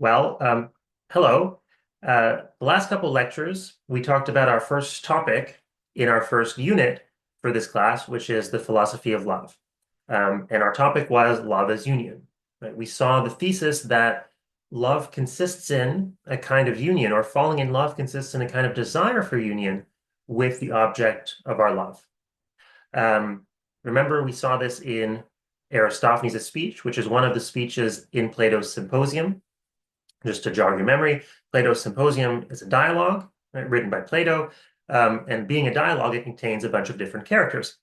Well, hello. The last couple lectures, we talked about our first topic in our first unit for this class, which is the philosophy of love. And our topic was love as union. Right? We saw the thesis that love consists in a kind of union, or falling in love consists in a kind of desire for union with the object of our love. Um, Remember, we saw this in Aristophanes' speech, which is one of the speeches in Plato's Symposium. Just to jog your memory, Plato's Symposium is a dialogue, right, written by Plato. And being a dialogue, it contains a bunch of different characters.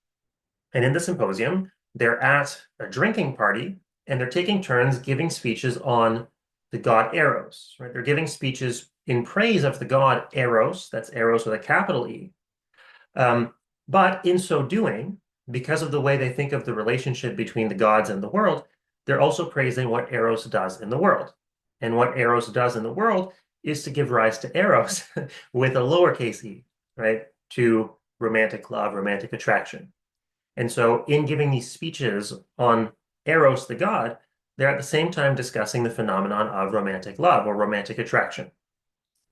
And in the symposium, they're at a drinking party and they're taking turns giving speeches on the god Eros, right? They're giving speeches in praise of the god Eros, that's Eros with a capital E. Um, but in so doing, because of the way they think of the relationship between the gods and the world, they're also praising what Eros does in the world. And what Eros does in the world is to give rise to Eros with a lowercase e, right? To romantic love, romantic attraction. And so, in giving these speeches on Eros, the god, they're at the same time discussing the phenomenon of romantic love or romantic attraction.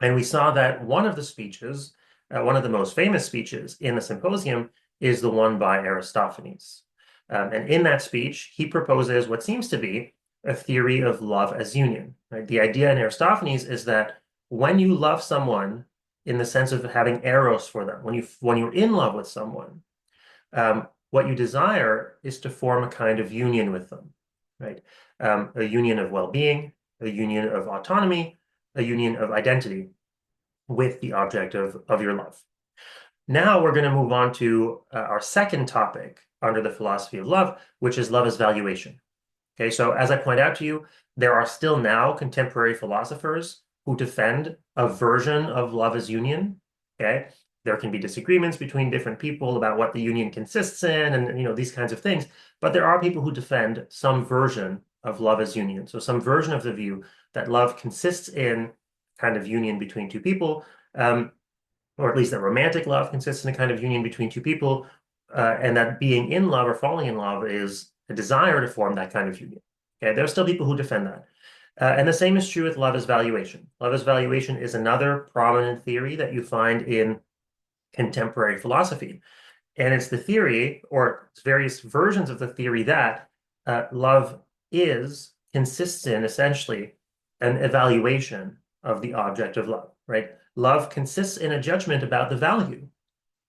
And we saw that one of the speeches, one of the most famous speeches in the symposium, is the one by Aristophanes. And in that speech, he proposes what seems to be a theory of love as union. Right? The idea in Aristophanes is that when you love someone in the sense of having eros for them, when you're in love with someone, what you desire is to form a kind of union with them, right? A union of well-being, a union of autonomy, a union of identity with the object of your love. Now we're going to move on to our second topic under the philosophy of love, which is love as valuation. Okay, so as I point out to you, there are still now contemporary philosophers who defend a version of love as union. Okay, there can be disagreements between different people about what the union consists in, and these kinds of things. But there are people who defend some version of love as union. So some version of the view that love consists in kind of union between two people, or at least that romantic love consists in a kind of union between two people, and that being in love or falling in love is a desire to form that kind of union. Okay, there are still people who defend that. And the same is true with love as valuation. Love as valuation is another prominent theory that you find in contemporary philosophy. And it's the theory, or various versions of the theory, that love consists in essentially an evaluation of the object of love, right? Love consists in a judgment about the value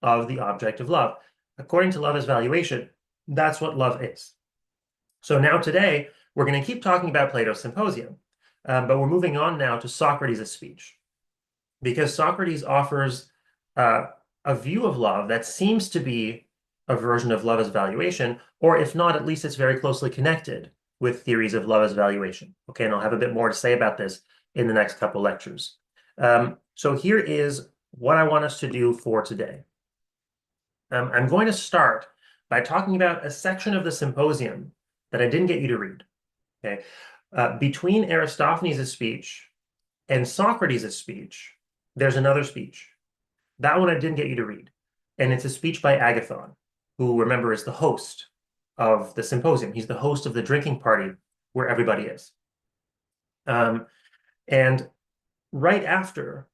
of the object of love. According to love as valuation, that's what love is. So now today, we're going to keep talking about Plato's Symposium, but we're moving on now to Socrates' speech, because Socrates offers a view of love that seems to be a version of love as valuation, or if not, at least it's very closely connected with theories of love as valuation. Okay, and I'll have a bit more to say about this in the next couple lectures. So here is what I want us to do for today. I'm going to start by talking about a section of the symposium that I didn't get you to read. Okay, between Aristophanes' speech and Socrates' speech, there's another speech. That one I didn't get you to read. And it's a speech by Agathon, who, remember, is the host of the symposium. He's the host of the drinking party where everybody is. And right after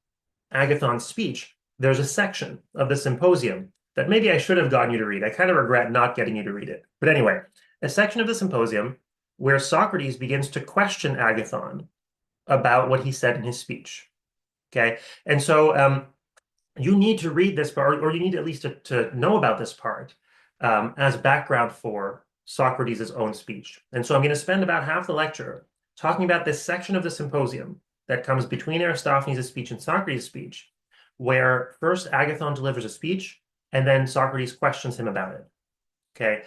Agathon's speech, there's a section of the symposium that maybe I should have gotten you to read. I kind of regret not getting you to read it. But anyway, a section of the symposium where Socrates begins to question Agathon about what he said in his speech. Okay, and so you need to read this part, or you need at least to know about this part as background for Socrates' own speech. And so I'm going to spend about half the lecture talking about this section of the symposium that comes between Aristophanes' speech and Socrates' speech, where first Agathon delivers a speech, and then Socrates questions him about it. Okay,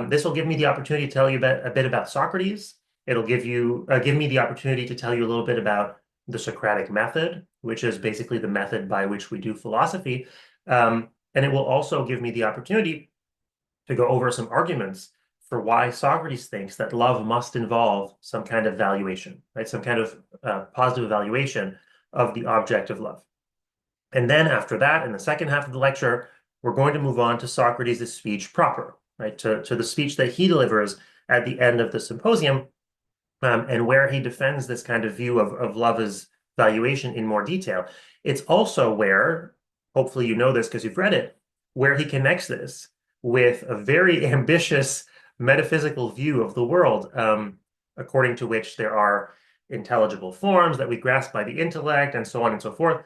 this will give me the opportunity to tell you a bit about Socrates. It'll give me the opportunity to tell you a little bit about the Socratic method, which is basically the method by which we do philosophy. And it will also give me the opportunity to go over some arguments for why Socrates thinks that love must involve some kind of valuation, right? Some kind of positive evaluation of the object of love. And then after that, in the second half of the lecture, we're going to move on to Socrates' speech proper, right? To the speech that he delivers at the end of the symposium, and where he defends this kind of view of love as valuation in more detail. It's also where, hopefully you know this because you've read it, where he connects this with a very ambitious metaphysical view of the world, according to which there are intelligible forms that we grasp by the intellect and so on and so forth.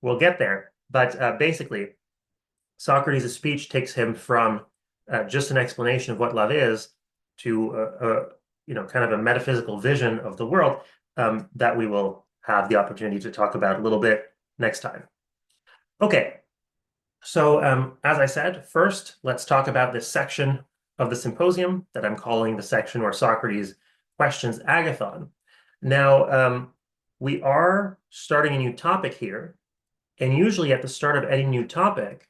We'll get there. But basically, Socrates' speech takes him from just an explanation of what love is to kind of a metaphysical vision of the world that we will have the opportunity to talk about a little bit next time. Okay, so as I said, first let's talk about this section of the symposium that I'm calling the section where Socrates questions Agathon. Now, we are starting a new topic here, and usually at the start of any new topic,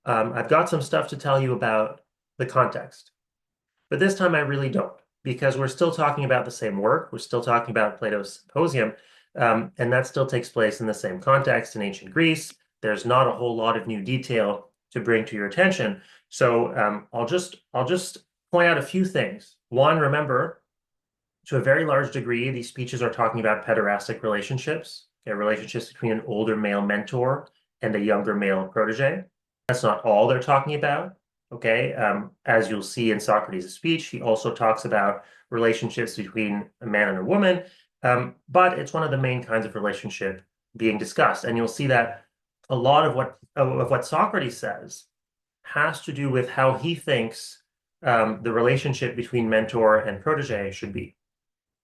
I've got some stuff to tell you about the context. But this time I really don't, because we're still talking about the same work. We're still talking about Plato's Symposium, and that still takes place in the same context in ancient Greece. There's not a whole lot of new detail to bring to your attention. So I'll just point out a few things. One, remember, to a very large degree, these speeches are talking about pederastic relationships, okay, relationships between an older male mentor and a younger male protege. That's not all they're talking about, okay? As you'll see in Socrates' speech, he also talks about relationships between a man and a woman, but it's one of the main kinds of relationship being discussed. And you'll see that a lot of what Socrates says has to do with how he thinks the relationship between mentor and protege should be.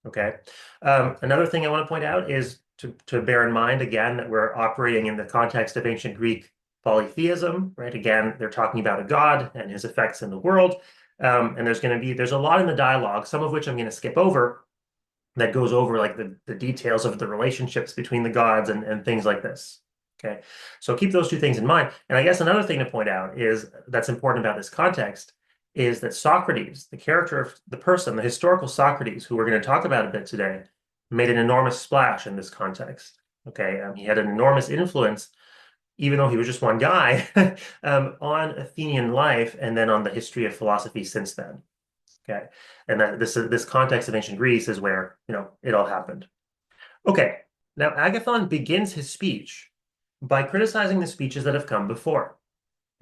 Okay. Another thing I want to point out is to bear in mind again that we're operating in the context of ancient Greek polytheism, right? Again, they're talking about a god and his effects in the world. And there's a lot in the dialogue, some of which I'm going to skip over, that goes over like the details of the relationships between the gods and things like this. Okay. So keep those two things in mind. And I guess another thing to point out is that's important about this context is that Socrates, the character of the person, the historical Socrates, who we're going to talk about a bit today, made an enormous splash in this context. Okay, he had an enormous influence, even though he was just one guy, on Athenian life and then on the history of philosophy since then. Okay, and that this context of ancient Greece is where it all happened. Okay, now Agathon begins his speech by criticizing the speeches that have come before.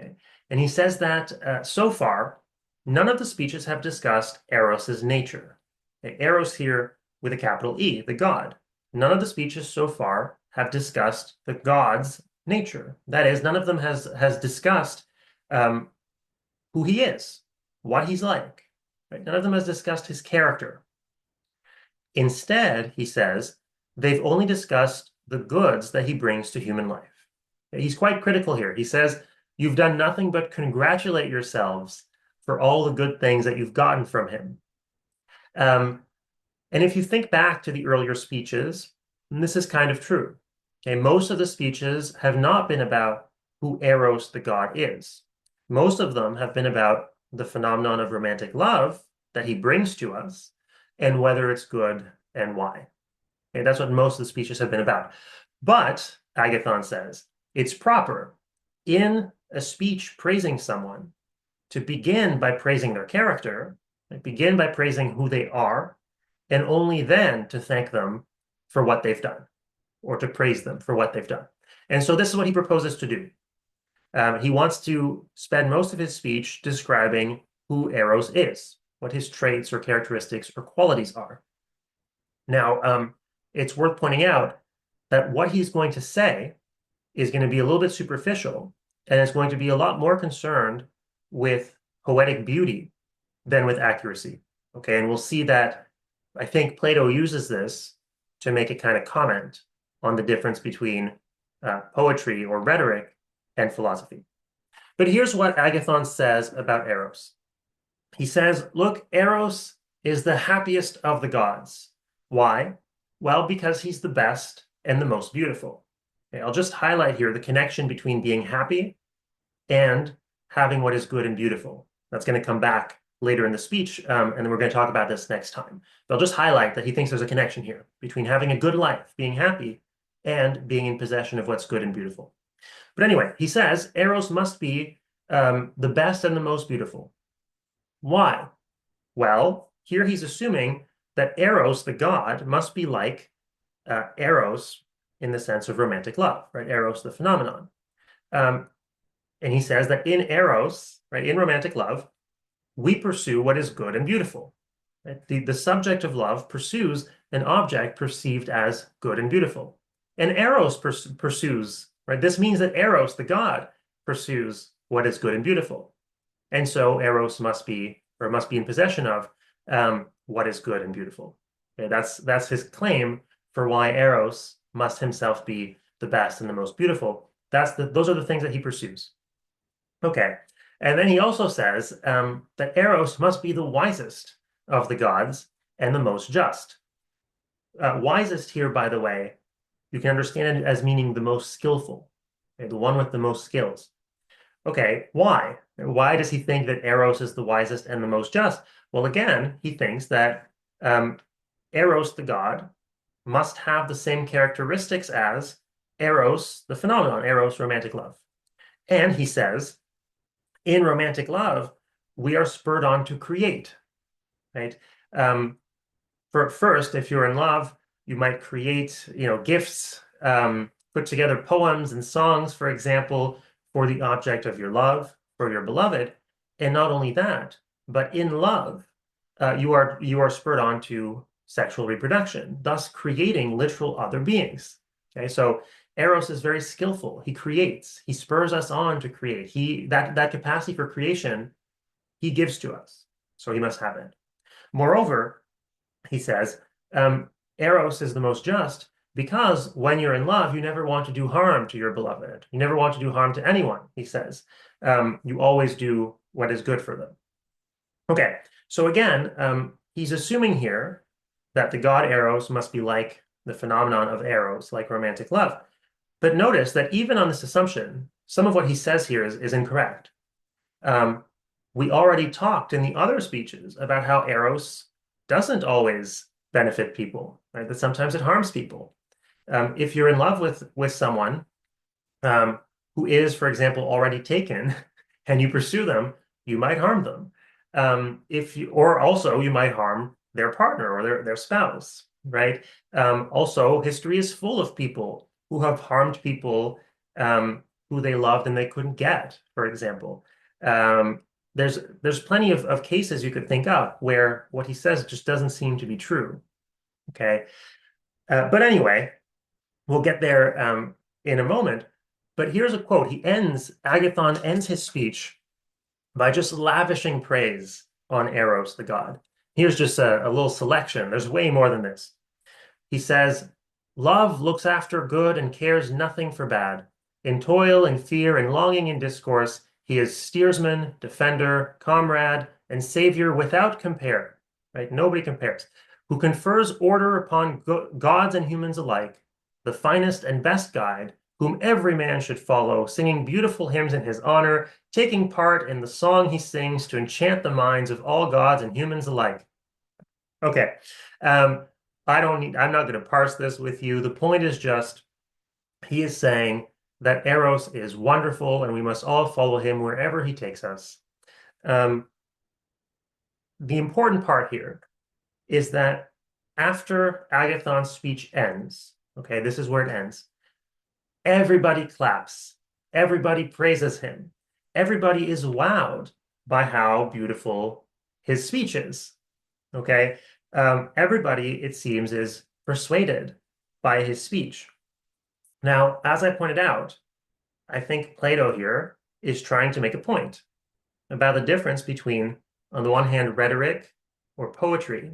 Okay, and he says that so far none of the speeches have discussed Eros's nature. Okay, Eros here with a capital E, the god. None of the speeches so far have discussed the god's nature. That is, none of them has discussed who he is, what he's like. Right? None of them has discussed his character. Instead, he says, they've only discussed the goods that he brings to human life. He's quite critical here. He says, you've done nothing but congratulate yourselves for all the good things that you've gotten from him. And if you think back to the earlier speeches, this is kind of true. Okay, most of the speeches have not been about who Eros the god is. Most of them have been about the phenomenon of romantic love that he brings to us and whether it's good and why. Okay, that's what most of the speeches have been about. But, Agathon says, it's proper in a speech praising someone to begin by praising their character, begin by praising who they are, and only then to thank them for what they've done, or to praise them for what they've done. And so this is what he proposes to do. He wants to spend most of his speech describing who Eros is, what his traits or characteristics or qualities are. Now, it's worth pointing out that what he's going to say is going to be a little bit superficial, and it's going to be a lot more concerned with poetic beauty than with accuracy. Okay, and we'll see that I think Plato uses this to make a kind of comment on the difference between poetry or rhetoric and philosophy. But here's what Agathon says about Eros. He says, look, Eros is the happiest of the gods. Why? Well, because he's the best and the most beautiful. Okay, I'll just highlight here the connection between being happy and having what is good and beautiful. That's going to come back later in the speech, and then we're going to talk about this next time. But I'll just highlight that he thinks there's a connection here between having a good life, being happy, and being in possession of what's good and beautiful. But anyway, he says Eros must be the best and the most beautiful. Why? Well, here he's assuming that Eros, the god, must be like Eros in the sense of romantic love, right? Eros, the phenomenon. Um, and he says that in Eros, right, in romantic love, we pursue what is good and beautiful. Right? The subject of love pursues an object perceived as good and beautiful. And Eros pursues, right? This means that Eros, the god, pursues what is good and beautiful. And so Eros must be, or must be in possession of what is good and beautiful. Okay, that's his claim for why Eros must himself be the best and the most beautiful. Those are the things that he pursues. Okay. And then he also says that Eros must be the wisest of the gods and the most just. Wisest here, by the way, you can understand it as meaning the most skillful, okay, the one with the most skills. Okay, why? Why does he think that Eros is the wisest and the most just? Well, again, he thinks that um, Eros, the god, must have the same characteristics as Eros, the phenomenon, Eros, romantic love. And he says, in romantic love, we are spurred on to create, right? Um, first, if you're in love, you might create, gifts, put together poems and songs, for example, for the object of your love, for your beloved. And not only that, but in love, you are spurred on to sexual reproduction, thus creating literal other beings. Okay, so Eros is very skillful. He creates. He spurs us on to create. That capacity for creation, he gives to us. So he must have it. Moreover, he says, Eros is the most just because when you're in love, you never want to do harm to your beloved. You never want to do harm to anyone, he says. You always do what is good for them. Okay, so again, he's assuming here that the god Eros must be like the phenomenon of Eros, like romantic love. But notice that even on this assumption, some of what he says here is incorrect. Um, we already talked in the other speeches about how Eros doesn't always benefit people, right? That sometimes it harms people. If you're in love with someone um, who is, for example, already taken, and you pursue them, you might harm them. Or also you might harm their partner or their spouse, right? Also, history is full of people who have harmed people who they loved and they couldn't get, for example. Um, there's plenty of cases you could think of where what he says just doesn't seem to be true. Okay. But anyway, we'll get there in a moment. But here's a quote. Agathon ends his speech by just lavishing praise on Eros, the god. Here's just a little selection. There's way more than this. He says, love looks after good and cares nothing for bad. In toil and fear and longing and discourse, he is steersman, defender, comrade, and savior without compare. Right? Nobody compares. Who confers order upon gods and humans alike, the finest and best guide, whom every man should follow, singing beautiful hymns in his honor, taking part in the song he sings to enchant the minds of all gods and humans alike. Okay. Um, I'm not going to parse this with you. The point is just, he is saying that Eros is wonderful and we must all follow him wherever he takes us. Um, the important part here is that after Agathon's speech ends, okay, this is where it ends, everybody claps, everybody praises him, everybody is wowed by how beautiful his speech is, okay? Everybody, it seems, is persuaded by his speech. Now, as I pointed out, I think Plato here is trying to make a point about the difference between, on the one hand, rhetoric or poetry,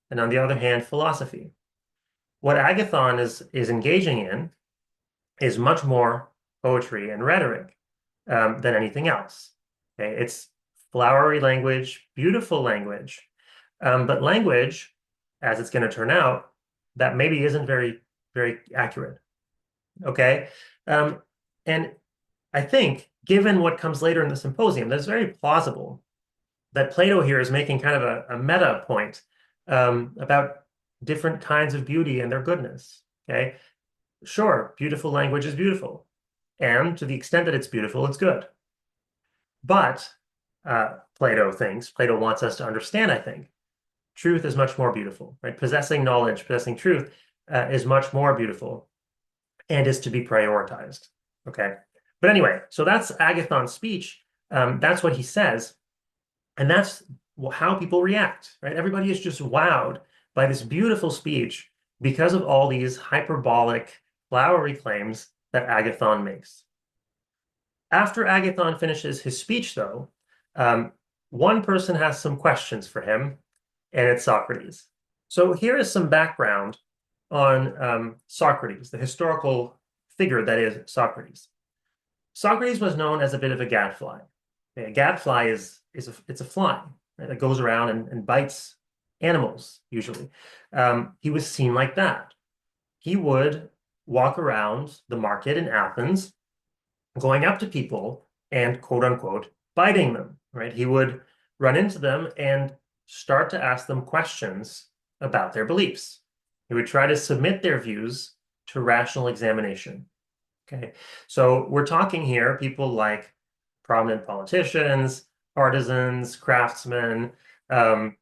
and on the other hand, philosophy. What Agathon is engaging in is much more poetry and rhetoric than anything else. Okay? It's flowery language, beautiful language, but language, as it's going to turn out, that maybe isn't very, very accurate. Okay. And I think, given what comes later in the symposium, that's very plausible that Plato here is making kind of a meta point about different kinds of beauty and their goodness. Okay. Sure, beautiful language is beautiful. And to the extent that it's beautiful, it's good. But Plato wants us to understand, I think, truth is much more beautiful, right? Possessing knowledge, possessing truth is much more beautiful and is to be prioritized. Okay. But anyway, so that's Agathon's speech. That's what he says. And that's how people react, right? Everybody is just wowed by this beautiful speech because of all these hyperbolic, flowery claims that Agathon makes. After Agathon finishes his speech, though, one person has some questions for him, and it's Socrates. So here is some background on Socrates, the historical figure that is Socrates. Socrates was known as a bit of a gadfly. A gadfly it's a fly, right, that goes around and bites animals, usually. He was seen like that. He would walk around the market in Athens, going up to people and quote unquote biting them, right? He would run into them and start to ask them questions about their beliefs. He would try to submit their views to rational examination. Okay, so we're talking here people like prominent politicians, artisans, craftsmen. Um,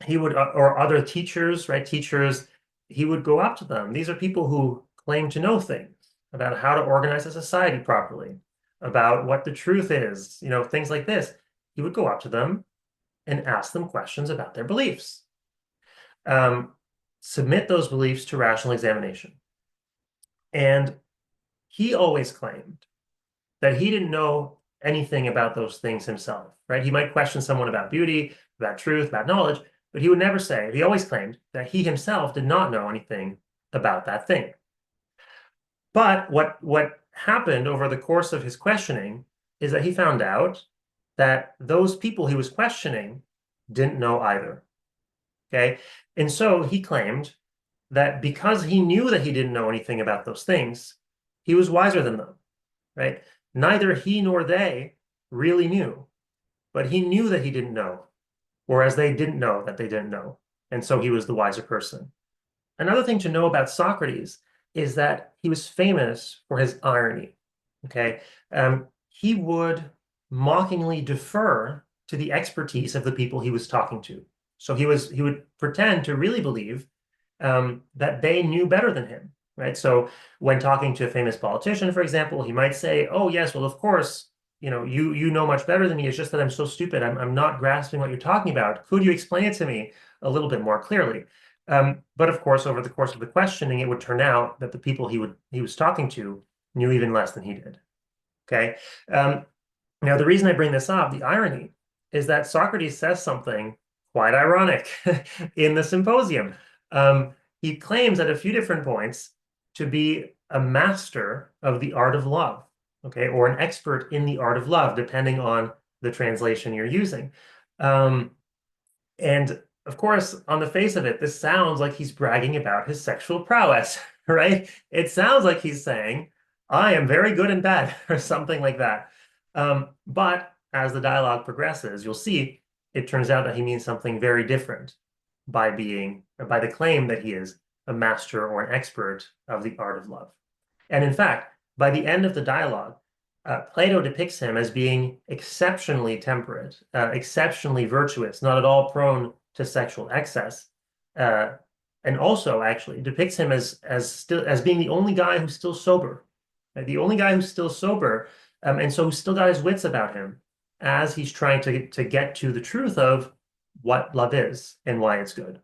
he would, or other teachers, right? Teachers, he would go up to them. These are people who claim to know things about how to organize a society properly, about what the truth is, things like this. He would go up to them and ask them questions about their beliefs. Um, Submit those beliefs to rational examination. And he always claimed that he didn't know anything about those things himself, right? He might question someone about beauty, about truth, about knowledge, but he would never say, he always claimed that he himself did not know anything about that thing. But what happened over the course of his questioning is that he found out that those people he was questioning didn't know either. Okay. And so he claimed that because he knew that he didn't know anything about those things, he was wiser than them, right? Neither he nor they really knew, but he knew that he didn't know, whereas they didn't know that they didn't know. And so he was the wiser person. Another thing to know about Socrates is that he was famous for his irony. Okay. He would mockingly defer to the expertise of the people he was talking to. So he would pretend to really believe that they knew better than him, right? So when talking to a famous politician, for example, he might say, "Oh yes, well of course, you know much better than me. It's just that I'm so stupid. I'm not grasping what you're talking about. Could you explain it to me a little bit more clearly?" But of course, over the course of the questioning, it would turn out that the people he was talking to knew even less than he did. Okay. Now, the reason I bring this up, the irony, is that Socrates says something quite ironic in the symposium. He claims at a few different points to be a master of the art of love, okay, or an expert in the art of love, depending on the translation you're using. And of course, on the face of it, this sounds like he's bragging about his sexual prowess, right? It sounds like he's saying, I am very good in bed, or something like that. But as the dialogue progresses, you'll see it turns out that he means something very different by the claim that he is a master or an expert of the art of love. And in fact, by the end of the dialogue, Plato depicts him as being exceptionally temperate, exceptionally virtuous, not at all prone to sexual excess, uh, and also actually depicts him as being the only guy who's still sober, right? The only guy who's still sober, and so who's still got his wits about him as he's trying to get to the truth of what love is and why it's good.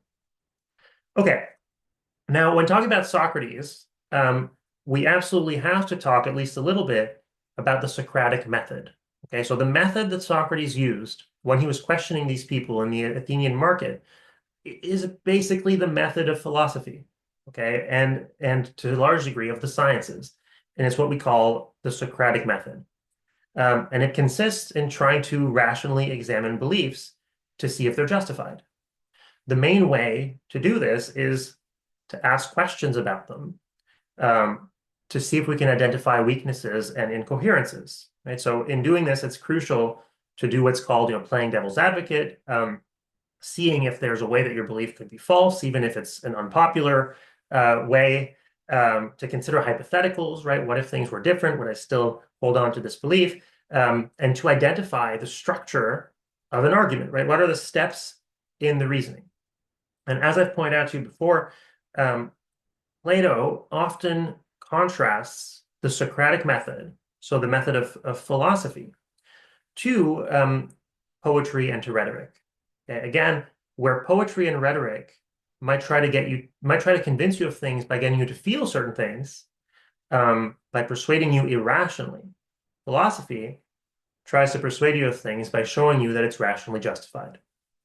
Okay, now when talking about Socrates, we absolutely have to talk at least a little bit about the Socratic method. Okay, so the method that Socrates used when he was questioning these people in the Athenian market is basically the method of philosophy, okay, and to a large degree of the sciences. And it's what we call the Socratic method. And it consists in trying to rationally examine beliefs to see if they're justified. The main way to do this is to ask questions about them, to see if we can identify weaknesses and incoherences, right? So in doing this, it's crucial to do what's called, playing devil's advocate, seeing if there's a way that your belief could be false, even if it's an unpopular way, to consider hypotheticals, right? What if things were different? Would I still hold on to this belief? And to identify the structure of an argument, right? What are the steps in the reasoning? And as I've pointed out to you before, um, Plato often contrasts the Socratic method, so the method of philosophy, to poetry and to rhetoric. Again, where poetry and rhetoric might try to convince you of things by getting you to feel certain things, by persuading you irrationally. Philosophy tries to persuade you of things by showing you that it's rationally justified.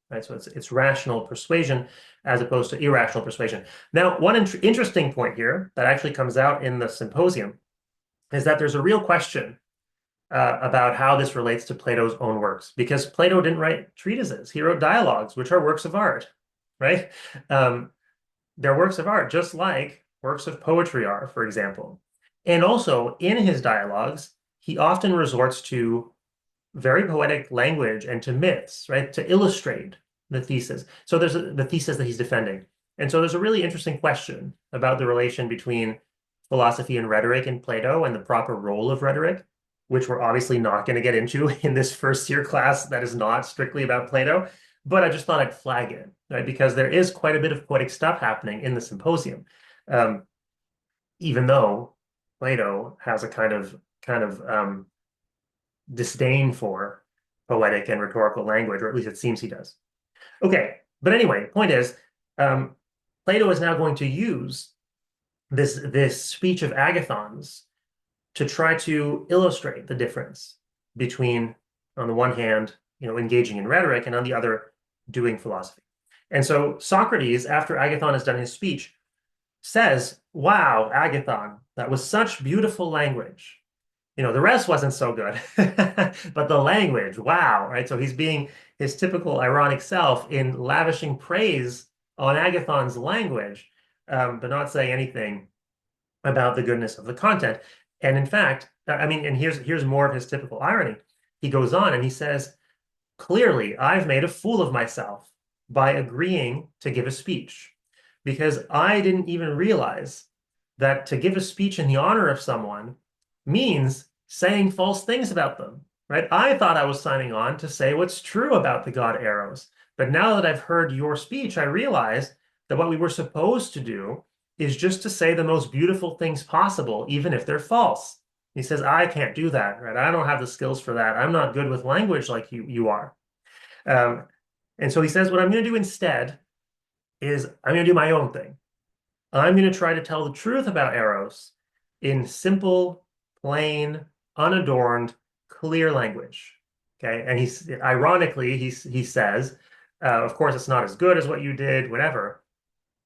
Right? So it's rational persuasion as opposed to irrational persuasion. Now, one interesting point here that actually comes out in the symposium is that there's a real question about how this relates to Plato's own works, because Plato didn't write treatises. He wrote dialogues, which are works of art, right? Um, they're works of art, just like works of poetry are, for example. And also, in his dialogues, he often resorts to very poetic language and to myths, right, to illustrate the thesis. So the thesis that he's defending. And so there's a really interesting question about the relation between philosophy and rhetoric in Plato and the proper role of rhetoric, which we're obviously not going to get into in this first year class that is not strictly about Plato. But I just thought I'd flag it, right, because there is quite a bit of poetic stuff happening in the symposium, um, even though Plato has a kind of disdain for poetic and rhetorical language, or at least it seems he does. Okay, but anyway, point is, um, Plato is now going to use this speech of Agathon's to try to illustrate the difference between, on the one hand, engaging in rhetoric, and on the other, doing philosophy. And so Socrates, after Agathon has done his speech, says, "Wow, Agathon, that was such beautiful language. The rest wasn't so good, but the language, wow, right? So he's being his typical ironic self in lavishing praise on Agathon's language, but not saying anything about the goodness of the content. And in fact, I mean, and here's more of his typical irony. He goes on and he says, "Clearly, I've made a fool of myself by agreeing to give a speech, because I didn't even realize that to give a speech in the honor of someone means saying false things about them, right? I thought I was signing on to say what's true about the god Eros. But now that I've heard your speech, I realize that what we were supposed to do is just to say the most beautiful things possible, even if they're false." He says, "I can't do that, right? I don't have the skills for that. I'm not good with language like you are." Um, and so he says, what I'm going to do instead is I'm going to do my own thing. I'm going to try to tell the truth about Eros in simple, plain, unadorned, clear language. Okay. And he's ironically, he says, of course, it's not as good as what you did, whatever.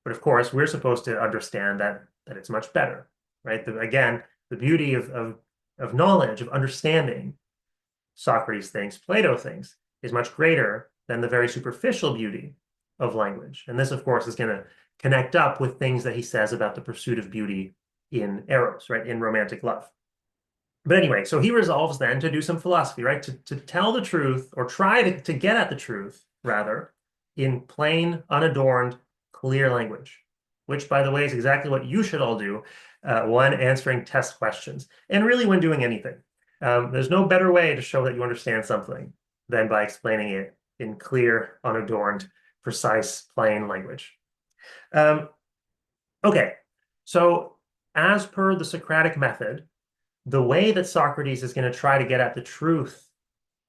But of course, we're supposed to understand that it's much better, right? Again, the beauty of knowledge, of understanding, Socrates thinks, Plato thinks, is much greater than the very superficial beauty of language. And this, of course, is going to connect up with things that he says about the pursuit of beauty in Eros, right, in romantic love. But anyway, so he resolves then to do some philosophy, right, to tell the truth, or try to get at the truth, rather, in plain, unadorned, clear language, which, by the way, is exactly what you should all do when answering test questions, and really when doing anything. There's no better way to show that you understand something than by explaining it in clear, unadorned, precise, plain language. Okay, so as per the Socratic method, the way that Socrates is going to try to get at the truth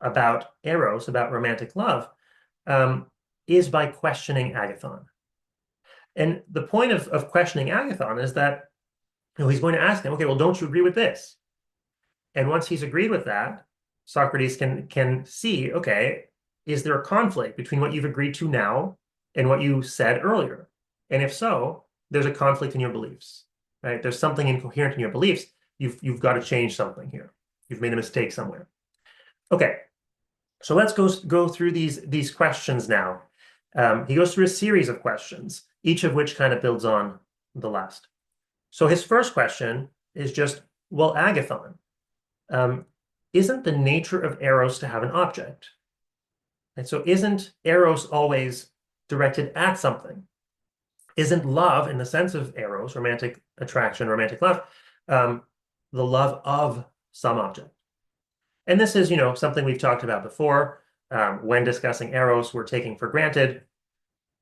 about Eros, about romantic love, is by questioning Agathon. And the point of questioning Agathon is that he's going to ask him, okay, well, don't you agree with this? And once he's agreed with that, Socrates can see, okay, is there a conflict between what you've agreed to now and what you said earlier? And if so, there's a conflict in your beliefs, right? There's something incoherent in your beliefs. You've got to change something here. You've made a mistake somewhere. Okay, so let's go through these questions now. He goes through a series of questions, each of which kind of builds on the last. So his first question is just, well, Agathon, isn't the nature of Eros to have an object? And so isn't Eros always directed at something? Isn't love, in the sense of Eros, romantic attraction, romantic love, the love of some object? And this is, something we've talked about before. When discussing Eros, we're taking for granted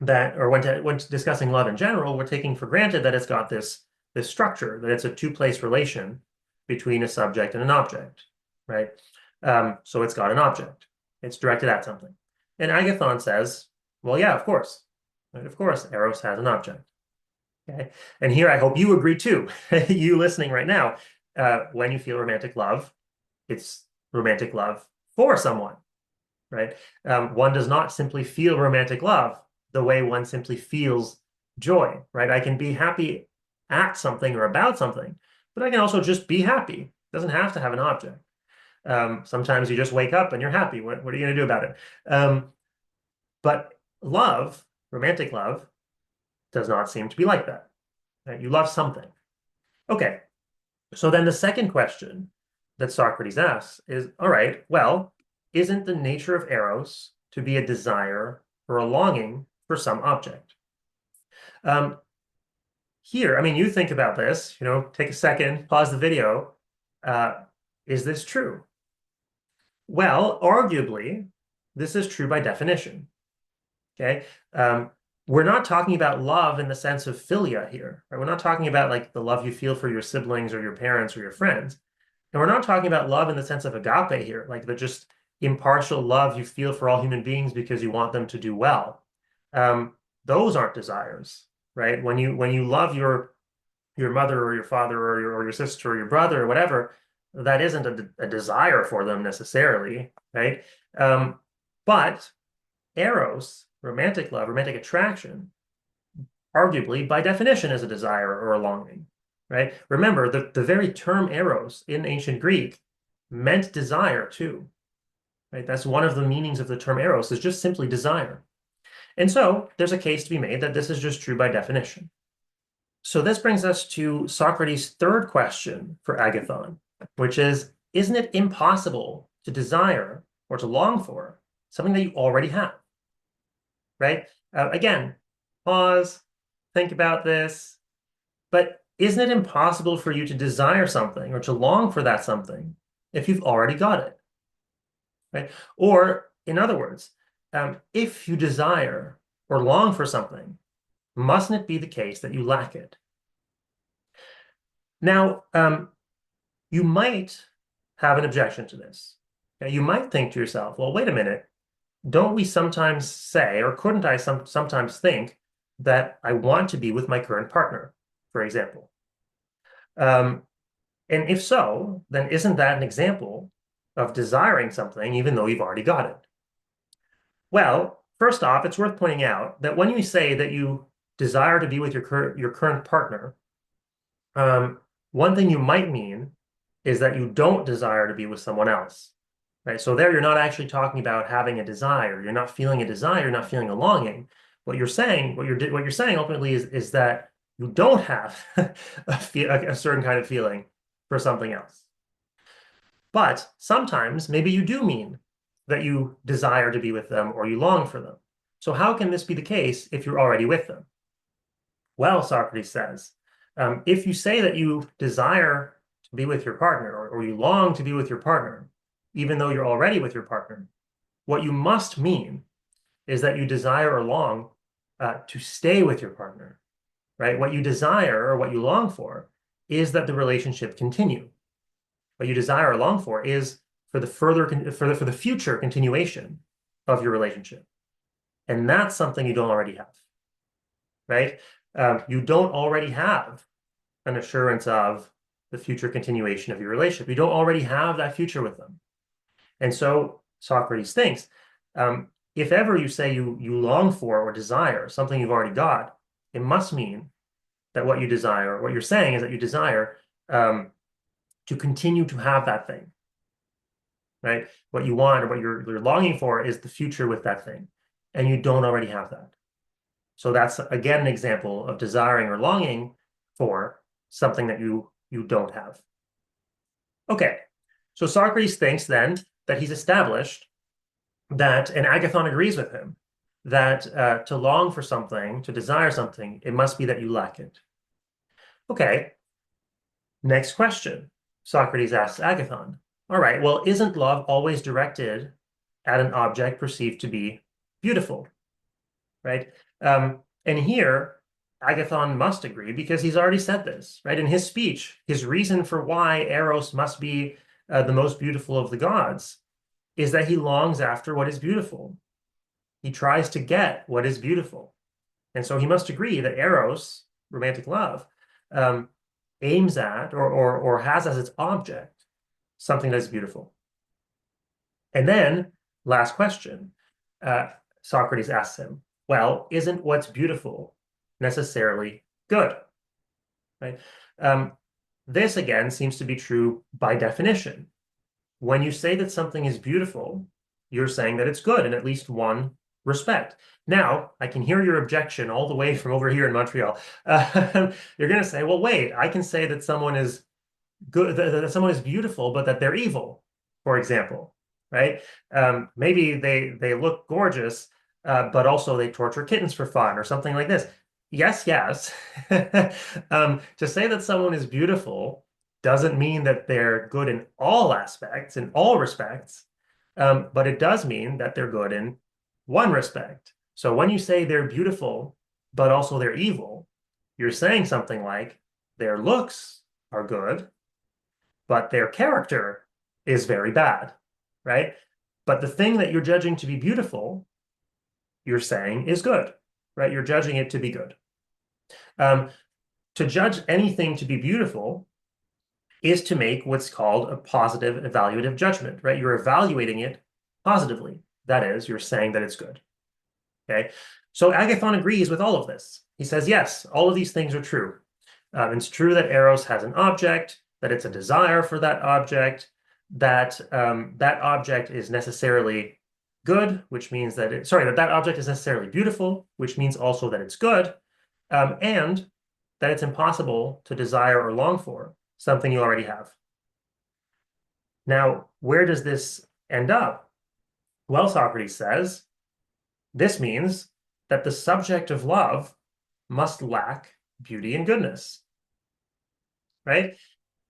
that, or when discussing love in general, we're taking for granted that it's got this structure, that it's a two-place relation between a subject and an object, right? So it's got an object. It's directed at something. And Agathon says, well, yeah, of course. Right? Of course, Eros has an object. Okay. And here I hope you agree too. You listening right now, when you feel romantic love, it's romantic love for someone, right? One does not simply feel romantic love the way one simply feels joy, right? I can be happy at something or about something, but I can also just be happy. It doesn't have to have an object. Sometimes you just wake up and you're happy. What are you going to do about it? But love, romantic love, does not seem to be like that. Right? You love something. Okay, so then the second question that Socrates asks is, all right, well, isn't the nature of eros to be a desire or a longing for some object? Um, Here, I mean, you think about this, take a second, pause the video. Uh, is this true? Well, arguably, this is true by definition. Okay. We're not talking about love in the sense of philia here, right? We're not talking about like the love you feel for your siblings or your parents or your friends. And we're not talking about love in the sense of agape here, like the just impartial love you feel for all human beings because you want them to do well. Those aren't desires, right? When you love your mother or your father or your sister or your brother or whatever, that isn't a desire for them necessarily, right? But eros, romantic love, romantic attraction, arguably by definition is a desire or a longing, right? Remember, the very term eros in ancient Greek meant desire too, right? That's one of the meanings of the term eros is just simply desire. And so there's a case to be made that this is just true by definition. So this brings us to Socrates' third question for Agathon, which is, isn't it impossible to desire or to long for something that you already have? Right? Again, pause, think about this. But isn't it impossible for you to desire something or to long for that something if you've already got it? Right? Or, in other words, if you desire or long for something, mustn't it be the case that you lack it? Now, you might have an objection to this. Okay? You might think to yourself, well, wait a minute. Don't we sometimes say, or couldn't I sometimes think that I want to be with my current partner, for example? Um, and if so, then isn't that an example of desiring something even though you've already got it? Well, first off, it's worth pointing out that when you say that you desire to be with your current partner, um, one thing you might mean is that you don't desire to be with someone else. Right? So there you're not actually talking about having a desire. You're not feeling a desire, you're not feeling a longing. What you're saying ultimately is that you don't have a certain kind of feeling for something else. But sometimes maybe you do mean that you desire to be with them or you long for them. So how can this be the case if you're already with them? Well, Socrates says, if you say that you desire to be with your partner or you long to be with your partner, even though you're already with your partner, what you must mean is that you desire or long to stay with your partner, right? What you desire or what you long for is that the relationship continue. What you desire or long for is for the future continuation of your relationship, and that's something you don't already have, right? You don't already have an assurance of the future continuation of your relationship. You don't already have that future with them. And so Socrates thinks, if ever you say you long for or desire something you've already got, it must mean that what you desire, what you're saying is that you desire to continue to have that thing, right? What you want or what you're longing for is the future with that thing, and you don't already have that. So that's again an example of desiring or longing for something that you don't have. Okay, so Socrates thinks then that he's established that, and Agathon agrees with him, that to long for something, to desire something, it must be that you lack it. Okay, next question. Socrates asks Agathon, all right, well, isn't love always directed at an object perceived to be beautiful, right? And here, Agathon must agree because he's already said this, right? In his speech, his reason for why Eros must be the most beautiful of the gods is that he longs after what is beautiful. He tries to get what is beautiful. And so he must agree that Eros, romantic love, um, aims at or has as its object something that's beautiful. And then, last question, uh, Socrates asks him, well, isn't what's beautiful necessarily good? Right? Um, this again seems to be true by definition. When you say that something is beautiful, you're saying that it's good in at least one respect. Now, I can hear your objection all the way from over here in Montreal. You're going to say, well, wait, I can say that someone is good, that someone is beautiful, but that they're evil, for example, right? Maybe they look gorgeous, but also they torture kittens for fun or something like this. Yes, yes. To say that someone is beautiful doesn't mean that they're good in all aspects, in all respects, but it does mean that they're good in one respect. So when you say they're beautiful, but also they're evil, you're saying something like their looks are good, but their character is very bad, right? But the thing that you're judging to be beautiful, you're saying is good, right? You're judging it to be good. Um, to judge anything to be beautiful is to make what's called a positive evaluative judgment, right? You're evaluating it positively. That is, you're saying that it's good. Okay. So Agathon agrees with all of this. He says, yes, all of these things are true. It's true that Eros has an object, that it's a desire for that object, that that object is necessarily good, which means that that object is necessarily beautiful, which means also that it's good, and that it's impossible to desire or long for something you already have. Now, where does this end up? Well, Socrates says, this means that the subject of love must lack beauty and goodness, right?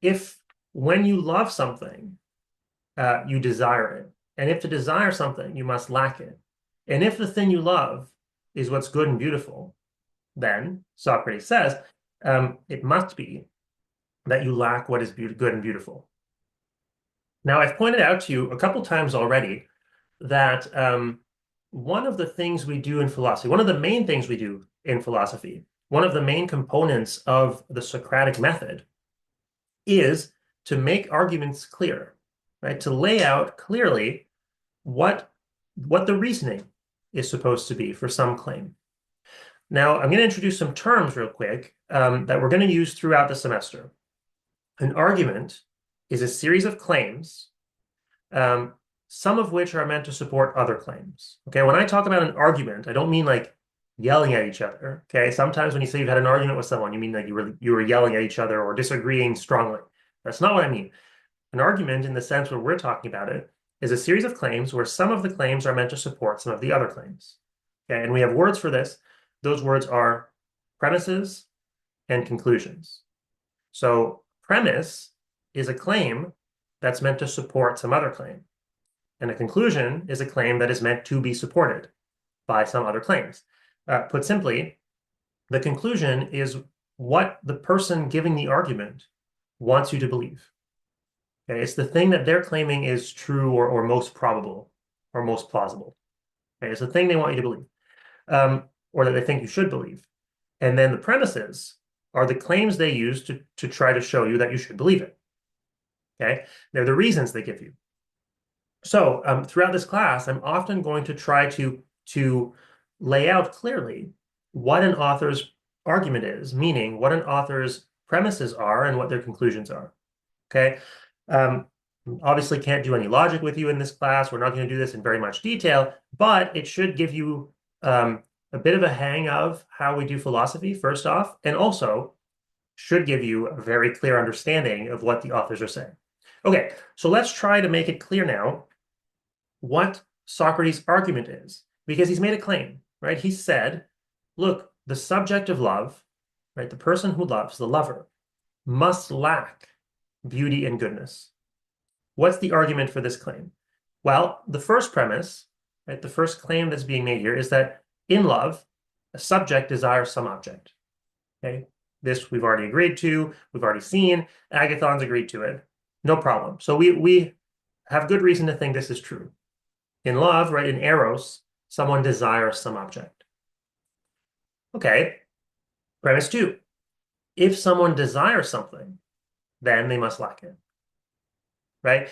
If when you love something, you desire it, and if to desire something, you must lack it, and if the thing you love is what's good and beautiful, then Socrates says it must be that you lack what is good and beautiful. Now, I've pointed out to you a couple times already that one of the things we do in philosophy, one of the main things we do in philosophy, one of the main components of the Socratic method is to make arguments clear, right? To lay out clearly what the reasoning is supposed to be for some claim. Now, I'm going to introduce some terms real quick that we're going to use throughout the semester. An argument is a series of claims, some of which are meant to support other claims. Okay, when I talk about an argument, I don't mean like yelling at each other. Okay, sometimes when you say you've had an argument with someone, you mean like you were yelling at each other or disagreeing strongly. That's not what I mean. An argument, in the sense where we're talking about it, is a series of claims where some of the claims are meant to support some of the other claims. Okay, and we have words for this. Those words are premises and conclusions. So premise is a claim that's meant to support some other claim. And a conclusion is a claim that is meant to be supported by some other claims. Put simply, the conclusion is what the person giving the argument wants you to believe. Okay, it's the thing that they're claiming is true or most probable or most plausible. Okay, it's the thing they want you to believe, or that they think you should believe. And then the premises are the claims they use to try to show you that you should believe it. Okay, they're the reasons they give you. So throughout this class, I'm often going to try to lay out clearly what an author's argument is, meaning what an author's premises are and what their conclusions are. Okay. Obviously can't do any logic with you in this class. We're not going to do this in very much detail, but it should give you a bit of a hang of how we do philosophy, first off, and also should give you a very clear understanding of what the authors are saying. Okay, so let's try to make it clear now what Socrates' argument is, because he's made a claim, right? He said, look, the subject of love, right, the person who loves, the lover, must lack beauty and goodness. What's the argument for this claim? Well, the first premise, right, the first claim that's being made here is that in love, A subject desires some object. Okay, this we've already agreed to, we've already seen, Agathon's agreed to it. No problem. So we have good reason to think this is true. In love, right, in Eros, someone desires some object. Okay, premise two. If someone desires something, then they must lack it, right?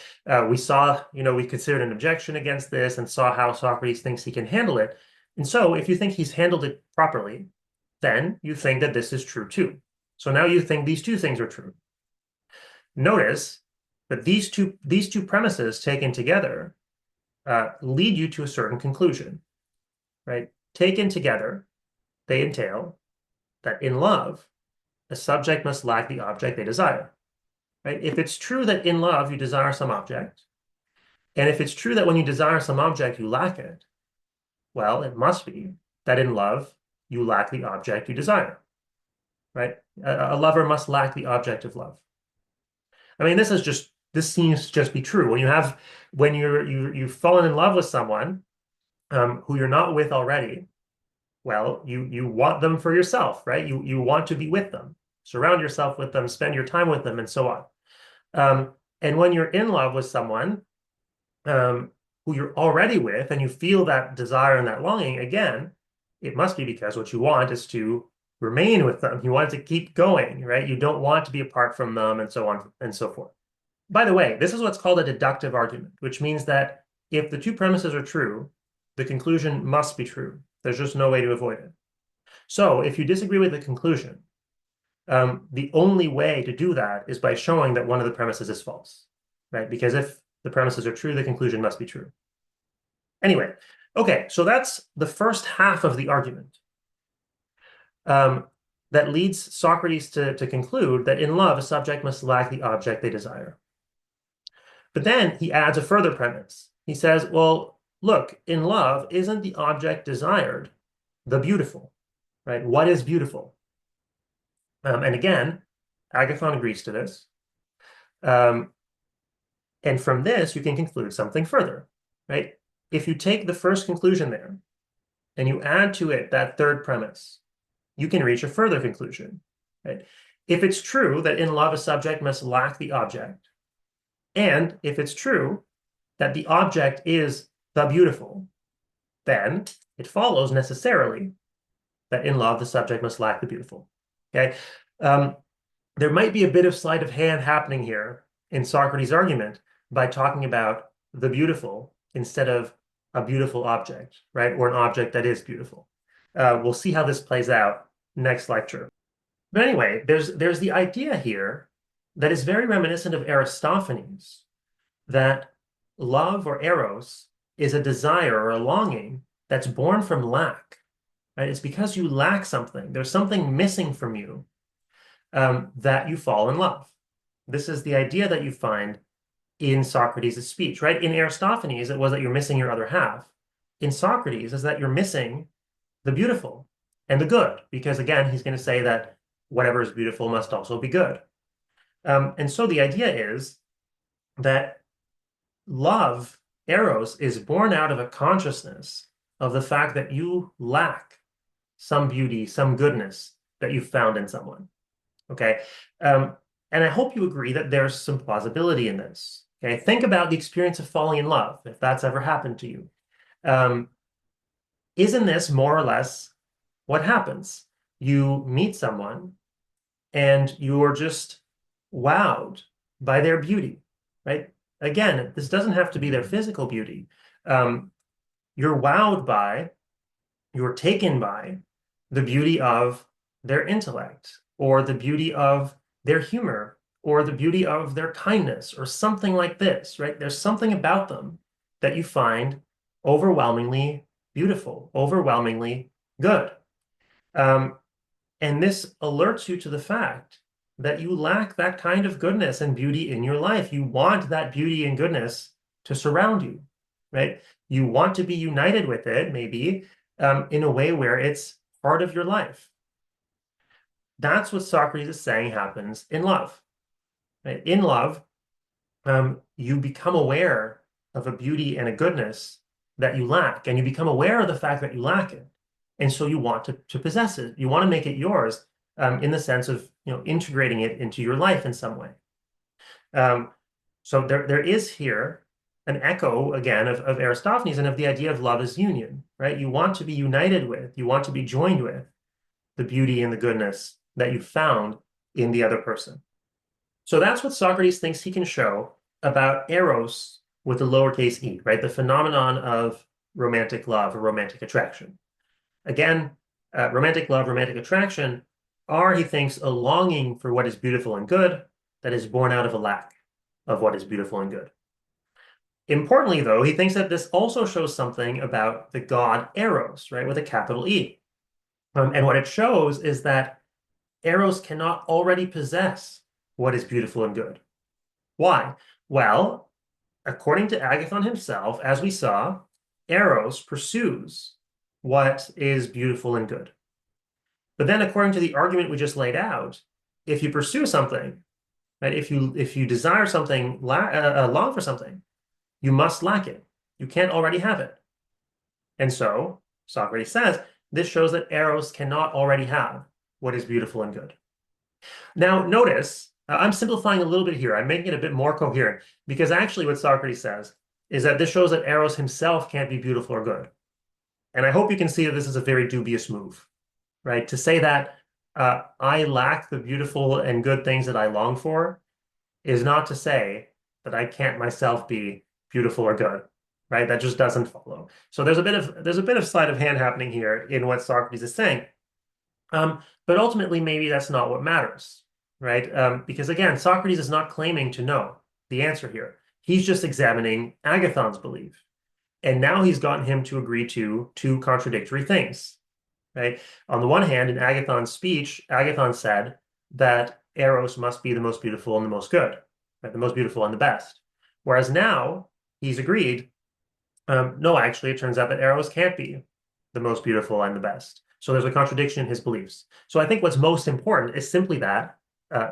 We saw, we considered an objection against this and saw how Socrates thinks he can handle it. And so if you think he's handled it properly, then you think that this is true too. So now you think these two things are true. Notice that these two premises taken together lead you to a certain conclusion, right? Taken together, they entail that in love, a subject must lack the object they desire, right? If it's true that in love you desire some object, and if it's true that when you desire some object you lack it, well, it must be that in love you lack the object you desire, right? A lover must lack the object of love. I mean, this seems to just be true. When you've fallen in love with someone who you're not with already, well, you want them for yourself, right? You want to be with them, surround yourself with them, spend your time with them, and so on. And when you're in love with someone who you're already with, and you feel that desire and that longing, again, it must be because what you want is to remain with them. You want to keep going, right? You don't want to be apart from them, and so on and so forth. By the way, this is what's called a deductive argument, which means that if the two premises are true, the conclusion must be true. There's just no way to avoid it. So if you disagree with the conclusion, the only way to do that is by showing that one of the premises is false, right? Because if the premises are true, the conclusion must be true. Anyway, okay, so that's the first half of the argument. That leads Socrates to conclude that in love, a subject must lack the object they desire. But then he adds a further premise. He says, well, look, in love, isn't the object desired the beautiful, right? What is beautiful? And again, Agathon agrees to this. And from this, you can conclude something further, right? If you take the first conclusion there and you add to it that third premise, you can reach a further conclusion, right? If it's true that in love, a subject must lack the object, and if it's true that the object is the beautiful, then it follows necessarily that in love, the subject must lack the beautiful. Okay. There might be a bit of sleight of hand happening here in Socrates' argument by talking about the beautiful instead of a beautiful object, right? Or an object that is beautiful. We'll see how this plays out next lecture. But anyway, there's the idea here that is very reminiscent of Aristophanes, that love or eros is a desire or a longing that's born from lack, right? It's because you lack something. There's something missing from you that you fall in love. This is the idea that you find in Socrates' speech, right? In Aristophanes, it was that you're missing your other half. In Socrates, is that you're missing the beautiful and the good, because again, he's going to say that whatever is beautiful must also be good. And so the idea is that love, eros, is born out of a consciousness of the fact that you lack some beauty, some goodness that you found in someone. Okay. And I hope you agree that there's some plausibility in this. Okay. Think about the experience of falling in love, if that's ever happened to you. Isn't this more or less what happens? You meet someone and you're just wowed by their beauty, right? Again, this doesn't have to be their physical beauty. You're wowed by, you're taken by the beauty of their intellect, or the beauty of their humor, or the beauty of their kindness, or something like this, right? There's something about them that you find overwhelmingly beautiful, overwhelmingly good. And this alerts you to the fact that you lack that kind of goodness and beauty in your life. You want that beauty and goodness to surround you, right? You want to be united with it, maybe, in a way where it's part of your life. That's what Socrates is saying happens in love. Right? In love, you become aware of a beauty and a goodness that you lack, and you become aware of the fact that you lack it. And so you want to possess it. You want to make it yours, in the sense of, integrating it into your life in some way. Um, so there is here an echo again of Aristophanes and of the idea of love as union, right? You want to be united with, you want to be joined with the beauty and the goodness that you found in the other person. So that's what Socrates thinks he can show about eros with the lowercase e, right? The phenomenon of romantic love or romantic attraction. Again, romantic love, romantic attraction are, he thinks, a longing for what is beautiful and good that is born out of a lack of what is beautiful and good. Importantly, though, he thinks that this also shows something about the god Eros, right, with a capital E. And what it shows is that Eros cannot already possess what is beautiful and good. Why? Well, according to Agathon himself, as we saw, Eros pursues what is beautiful and good. But then, according to the argument we just laid out, if you pursue something, right, if you desire something, long for something, you must lack it. You can't already have it. And so, Socrates says, this shows that Eros cannot already have what is beautiful and good. Now, notice, I'm simplifying a little bit here. I'm making it a bit more coherent because actually what Socrates says is that this shows that Eros himself can't be beautiful or good. And I hope you can see that this is a very dubious move, right? To say that I lack the beautiful and good things that I long for is not to say that I can't myself be beautiful or good, right? That just doesn't follow. So there's a bit of sleight of hand happening here in what Socrates is saying. But ultimately, maybe that's not what matters, right? Because again, Socrates is not claiming to know the answer here. He's just examining Agathon's belief. And now he's gotten him to agree to two contradictory things, right? On the one hand, in Agathon's speech, Agathon said that Eros must be the most beautiful and the most good, right? The most beautiful and the best. Whereas now he's agreed, no, actually, it turns out that Eros can't be the most beautiful and the best. So there's a contradiction in his beliefs. So I think what's most important is simply that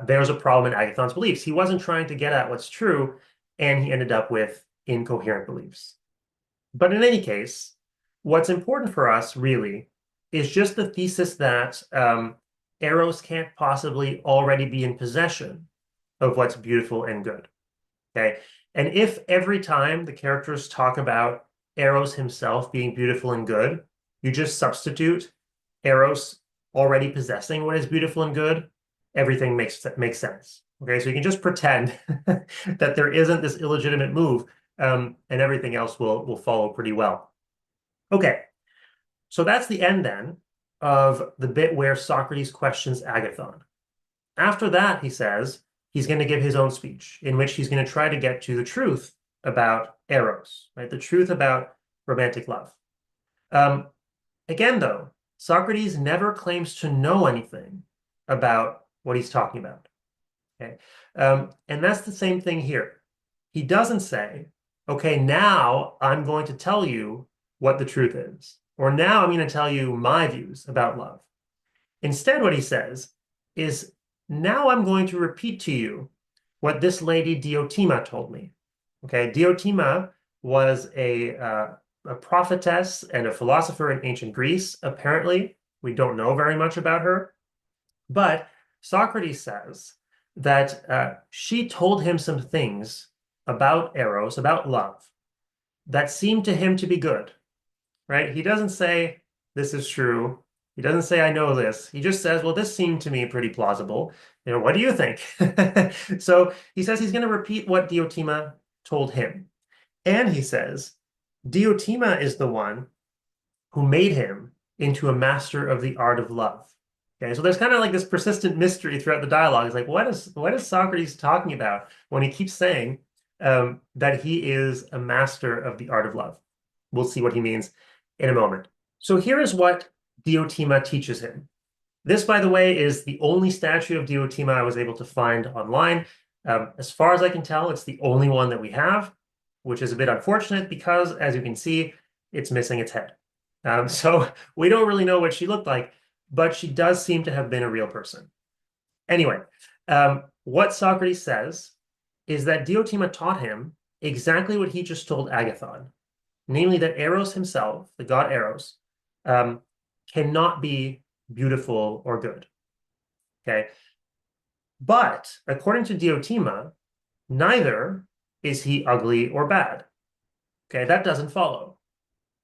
there's a problem in Agathon's beliefs. He wasn't trying to get at what's true, and he ended up with incoherent beliefs. But in any case, what's important for us really is just the thesis that Eros can't possibly already be in possession of what's beautiful and good. Okay. And if every time the characters talk about Eros himself being beautiful and good, you just substitute Eros already possessing what is beautiful and good, everything makes sense. Okay, so you can just pretend that there isn't this illegitimate move, and everything else will follow pretty well. Okay, so that's the end then of the bit where Socrates questions Agathon. After that, he says he's going to give his own speech in which he's going to try to get to the truth about Eros, right? The truth about romantic love. Um, Again, though, Socrates never claims to know anything about what he's talking about. Okay, and that's the same thing here. He doesn't say, "Okay, now I'm going to tell you what the truth is," or "Now I'm going to tell you my views about love." Instead, what he says is, "Now I'm going to repeat to you what this lady Diotima told me." Okay, Diotima was a prophetess and a philosopher in ancient Greece, apparently. We don't know very much about her. But Socrates says that she told him some things about Eros, about love, that seemed to him to be good, right? He doesn't say, this is true. He doesn't say, I know this. He just says, well, this seemed to me pretty plausible. What do you think? So he says he's going to repeat what Diotima told him. And he says, Diotima is the one who made him into a master of the art of love. Okay, so there's kind of like this persistent mystery throughout the dialogue. It's like, what is Socrates talking about when he keeps saying that he is a master of the art of love? We'll see what he means in a moment. So here is what Diotima teaches him. This, by the way, is the only statue of Diotima I was able to find online. As far as I can tell, it's the only one that we have, which is a bit unfortunate because, as you can see, it's missing its head. So we don't really know what she looked like, but she does seem to have been a real person. Anyway, what Socrates says is that Diotima taught him exactly what he just told Agathon, namely that Eros himself, the god Eros, cannot be beautiful or good. Okay. But according to Diotima, neither is he ugly or bad. Okay, that doesn't follow.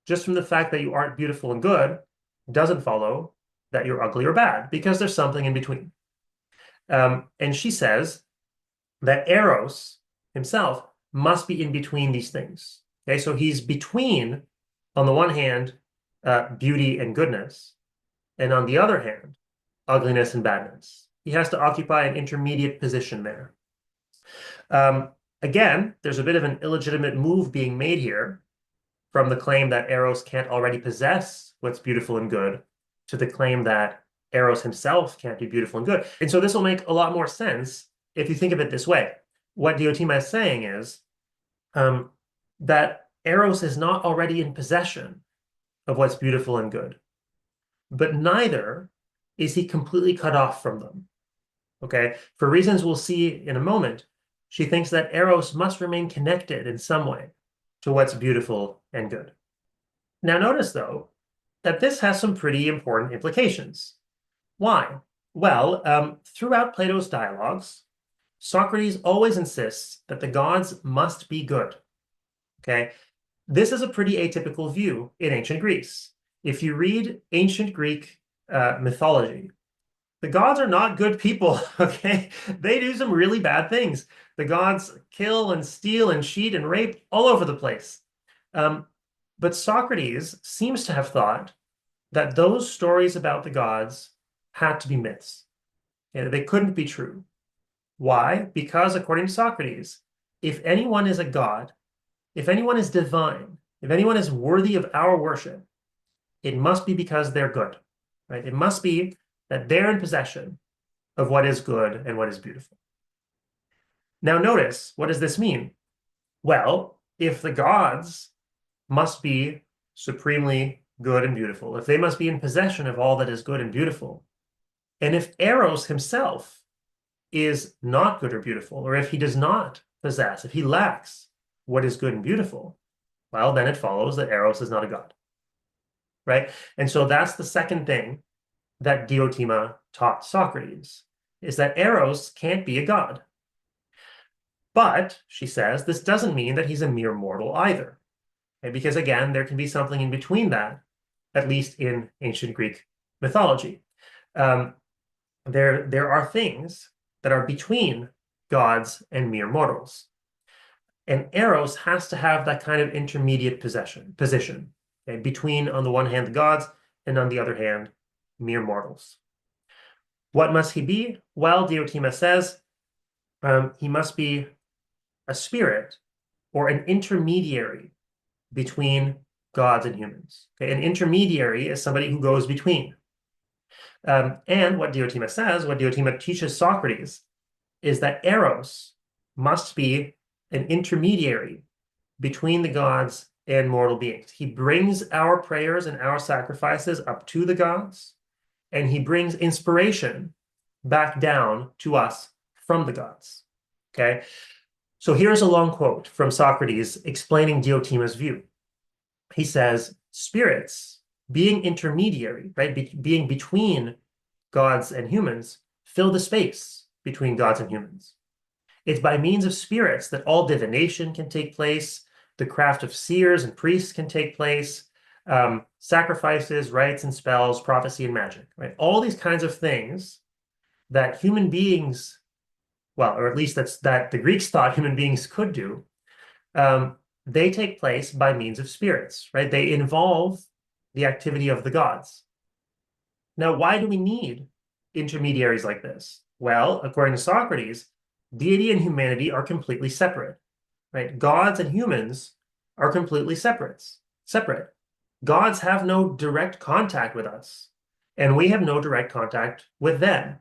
Just from the fact that you aren't beautiful and good doesn't follow that you're ugly or bad, because there's something in between. And she says that Eros himself must be in between these things. Okay, so he's between, on the one hand, beauty and goodness, and on the other hand, ugliness and badness. He has to occupy an intermediate position there. Um, Again, there's a bit of an illegitimate move being made here from the claim that Eros can't already possess what's beautiful and good to the claim that Eros himself can't be beautiful and good. And so this will make a lot more sense if you think of it this way. What Diotima is saying is um, that Eros is not already in possession of what's beautiful and good, but neither is he completely cut off from them. Okay, for reasons we'll see in a moment, she thinks that Eros must remain connected in some way to what's beautiful and good. Now, notice, though, that this has some pretty important implications. Why? Well, throughout Plato's dialogues, Socrates always insists that the gods must be good. Okay, this is a pretty atypical view in ancient Greece. If you read ancient Greek mythology, the gods are not good people, okay? They do some really bad things. The gods kill and steal and cheat and rape all over the place. But Socrates seems to have thought that those stories about the gods had to be myths. Okay? They couldn't be true. Why? Because according to Socrates, if anyone is a god, if anyone is divine, if anyone is worthy of our worship, it must be because they're good, right? It must be that they're in possession of what is good and what is beautiful. Now, notice, what does this mean? Well, if the gods must be supremely good and beautiful, if they must be in possession of all that is good and beautiful, and if Eros himself is not good or beautiful, or if he does not possess, if he lacks what is good and beautiful, well, then it follows that Eros is not a god, right? And so that's the second thing that Diotima taught Socrates, is that Eros can't be a god. But, she says, this doesn't mean that he's a mere mortal either. Okay? Because again, there can be something in between that, at least in ancient Greek mythology. There are things that are between gods and mere mortals. And Eros has to have that kind of intermediate position, okay? Between, on the one hand, the gods, and on the other hand, mere mortals. What must he be? Well, Diotima says he must be a spirit or an intermediary between gods and humans. Okay? An intermediary is somebody who goes between. And what Diotima says, what Diotima teaches Socrates, is that Eros must be an intermediary between the gods and mortal beings. He brings our prayers and our sacrifices up to the gods, and he brings inspiration back down to us from the gods. Okay? So here's a long quote from Socrates explaining Diotima's view. He says, spirits, being intermediary, right, being between gods and humans, fill the space between gods and humans. It's by means of spirits that all divination can take place, the craft of seers and priests can take place, sacrifices, rites and spells, prophecy and magic, right? All these kinds of things that human beings, well, or at least that the Greeks thought human beings could do, they take place by means of spirits, right? They involve the activity of the gods. Now, why do we need intermediaries like this? Well, according to Socrates, deity and humanity are completely separate, right? Gods and humans are completely separate. Gods have no direct contact with us, and we have no direct contact with them.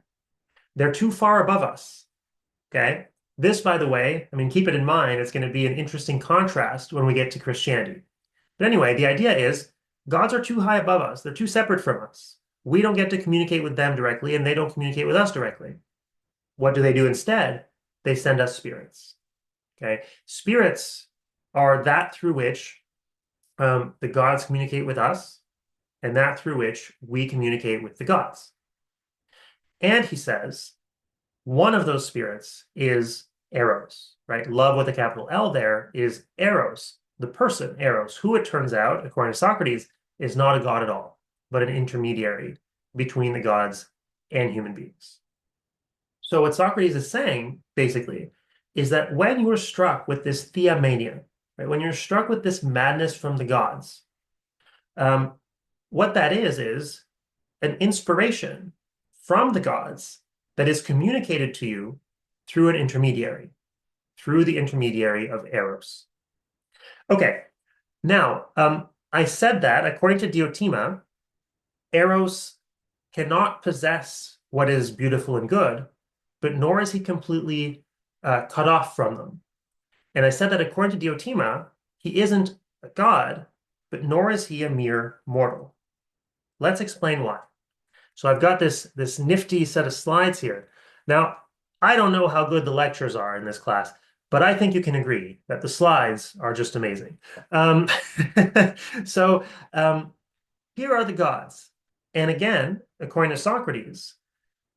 They're too far above us, okay? This, by the way, I mean, keep it in mind, it's going to be an interesting contrast when we get to Christianity. But anyway, the idea is gods are too high above us. They're too separate from us. We don't get to communicate with them directly, and they don't communicate with us directly. What do they do instead? They send us spirits. Okay, spirits are that through which the gods communicate with us, and that through which we communicate with the gods. And he says one of those spirits is Eros, right? Love with a capital L there is Eros, the person Eros, who it turns out, according to Socrates, is not a god at all, but an intermediary between the gods and human beings. So what Socrates is saying, basically, is that when you're struck with this theomania, right, when you're struck with this madness from the gods, um, what that is an inspiration from the gods that is communicated to you through an intermediary, through the intermediary of Eros. Okay, now, I said that according to Diotima, Eros cannot possess what is beautiful and good, but nor is he completely cut off from them. And I said that according to Diotima, he isn't a god, but nor is he a mere mortal. Let's explain why. So I've got this nifty set of slides here. Now, I don't know how good the lectures are in this class, but I think you can agree that the slides are just amazing. Um, so here are the gods. And again, according to Socrates,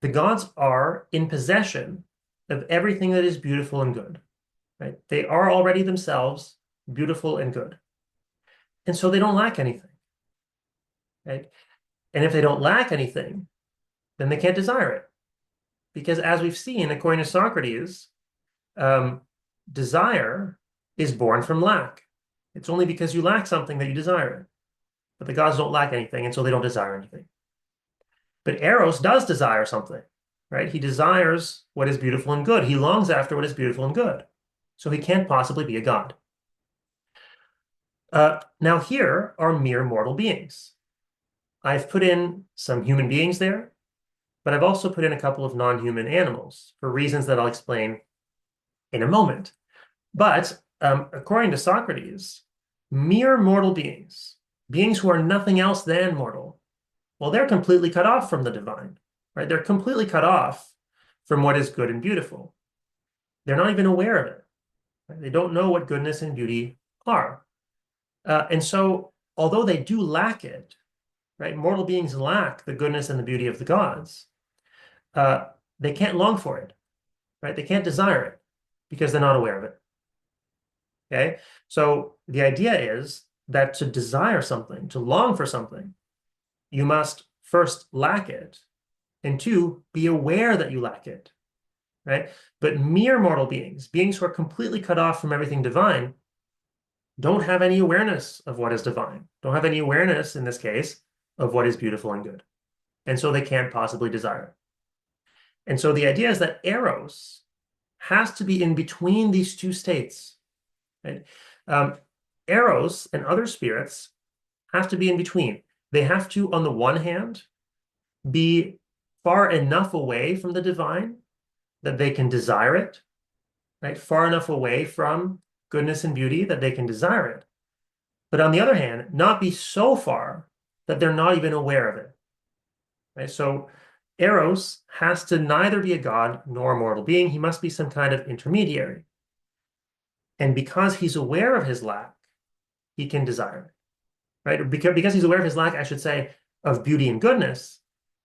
the gods are in possession of everything that is beautiful and good, right? They are already themselves beautiful and good. And so they don't lack anything, right? And if they don't lack anything, then they can't desire it. Because as we've seen, according to Socrates, desire is born from lack. It's only because you lack something that you desire it. But the gods don't lack anything, and so they don't desire anything. But Eros does desire something, right? He desires what is beautiful and good. He longs after what is beautiful and good. So he can't possibly be a god. Now here are mere mortal beings. I've put in some human beings there, but I've also put in a couple of non-human animals for reasons that I'll explain in a moment. But according to Socrates, mere mortal beings, beings who are nothing else than mortal, well, they're completely cut off from the divine, right? They're completely cut off from what is good and beautiful. They're not even aware of it. Right? They don't know what goodness and beauty are. And so, although they do lack it, right? Mortal beings lack the goodness and the beauty of the gods. They can't long for it, right? They can't desire it because they're not aware of it. Okay? So the idea is that to desire something, to long for something, you must first lack it, and two, be aware that you lack it, right? But mere mortal beings, beings who are completely cut off from everything divine, don't have any awareness of what is divine, don't have any awareness, in this case, of what is beautiful and good. And so they can't possibly desire it. And so the idea is that Eros has to be in between these two states, right? Eros and other spirits have to be in between. They have to, on the one hand, be far enough away from the divine that they can desire it, right? Far enough away from goodness and beauty that they can desire it. But on the other hand, not be so far that they're not even aware of it, right? So Eros has to neither be a god nor a mortal being. He must be some kind of intermediary. And because he's aware of his lack, he can desire it, right? Because he's aware of his lack, I should say, of beauty and goodness,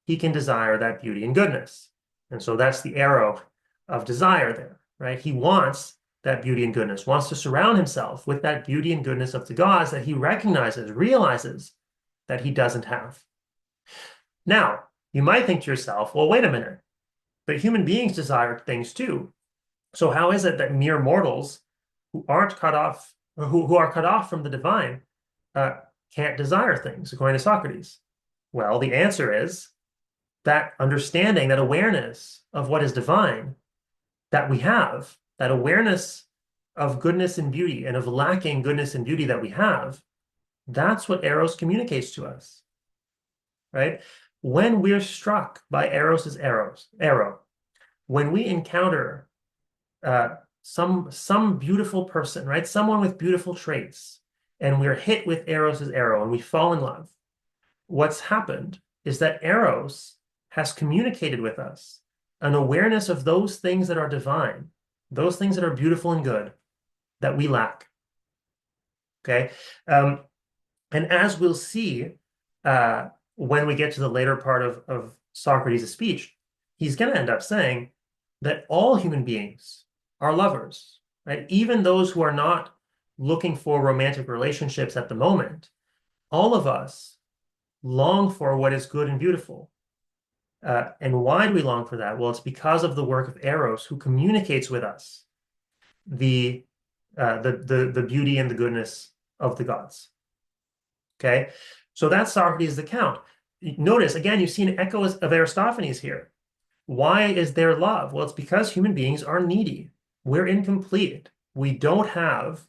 he can desire that beauty and goodness. And so that's the arrow of desire there, right? He wants that beauty and goodness, wants to surround himself with that beauty and goodness of the gods that he recognizes, realizes that he doesn't have. Now, you might think to yourself, well, wait a minute, but human beings desire things too. So how is it that mere mortals who aren't cut off, or who are cut off from the divine, can't desire things, according to Socrates? Well, the answer is that understanding, that awareness of what is divine that we have, that awareness of goodness and beauty and of lacking goodness and beauty that we have, that's what Eros communicates to us, right? When we're struck by Eros's arrow, when we encounter some beautiful person, right? Someone with beautiful traits, and we're hit with Eros's arrow and we fall in love, what's happened is that Eros has communicated with us an awareness of those things that are divine, those things that are beautiful and good that we lack. Okay? And as we'll see, when we get to the later part of Socrates' speech, he's going to end up saying that all human beings are lovers, right? Even those who are not looking for romantic relationships at the moment, all of us long for what is good and beautiful. And why do we long for that? Well, it's because of the work of Eros, who communicates with us the the beauty and the goodness of the gods. Okay, so that's Socrates' account. Notice again, you see an echo of Aristophanes here. Why is there love? Well, it's because human beings are needy. We're incomplete. We don't have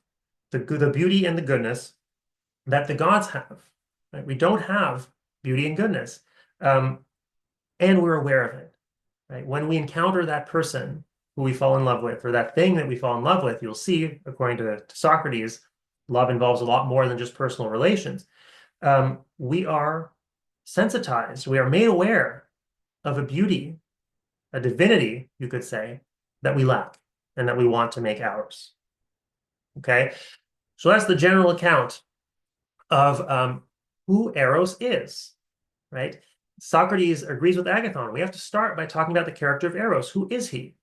the beauty and the goodness that the gods have. Right? We don't have beauty and goodness, and we're aware of it. Right? When we encounter that person who we fall in love with, or that thing that we fall in love with, you'll see, according to Socrates, love involves a lot more than just personal relations. We are sensitized, we are made aware of a beauty, a divinity, you could say, that we lack and that we want to make ours. Okay, so that's the general account of who Eros is, right? Socrates agrees with Agathon. We have to start by talking about the character of Eros. Who is he?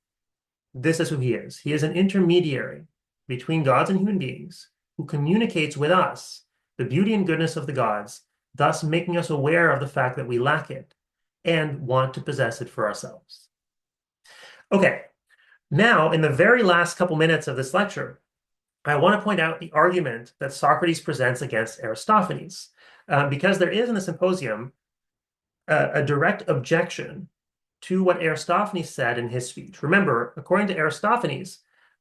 This is who he is. He is an intermediary between gods and human beings who communicates with us the beauty and goodness of the gods, thus making us aware of the fact that we lack it and want to possess it for ourselves. Okay, now in the very last couple minutes of this lecture, I want to point out the argument that Socrates presents against Aristophanes, because there is in the symposium a direct objection to what Aristophanes said in his speech. Remember, according to Aristophanes,